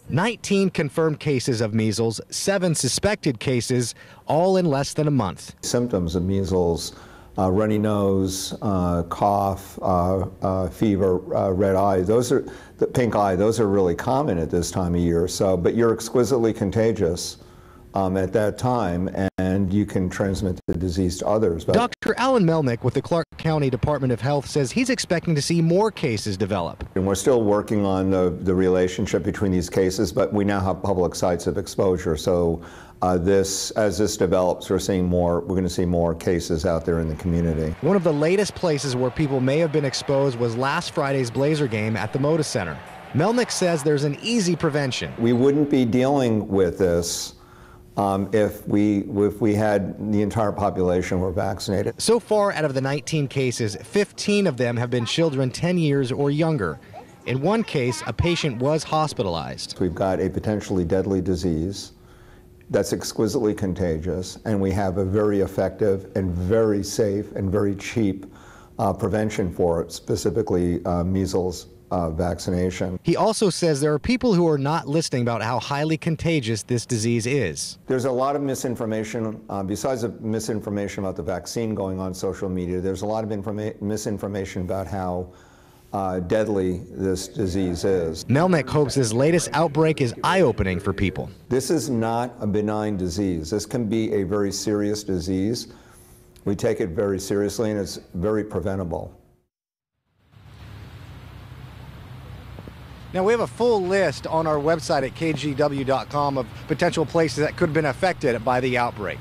19 confirmed cases of measles, 7 suspected cases, all in less than a month. Symptoms of measles, runny nose, cough, fever, red eye, the pink eye, those are really common at this time of year. So, but you're exquisitely contagious at that time, and you can transmit the disease to others. But Dr. Alan Melnick with the Clark County Department of Health says he's expecting to see more cases develop. And we're still working on the relationship between these cases, but we now have public sites of exposure. So as this develops, we're going to see more cases out there in the community. One of the latest places where people may have been exposed was last Friday's Blazer game at the Moda Center. Melnick says there's an easy prevention. We wouldn't be dealing with this if we had the entire population were vaccinated. So far, out of the 19 cases, 15 of them have been children 10 years or younger. In one case, a patient was hospitalized. We've got a potentially deadly disease that's exquisitely contagious, and we have a very effective and very safe and very cheap prevention for it, specifically measles vaccination. He also says there are people who are not listening about how highly contagious this disease is. There's a lot of misinformation, besides the misinformation about the vaccine going on social media, there's a lot of misinformation about how deadly this disease is. Melnick hopes this latest outbreak is eye-opening for people. This is not a benign disease. This can be a very serious disease. We take it very seriously, and it's very preventable. Now, we have a full list on our website at kgw.com of potential places that could have been affected by the outbreak.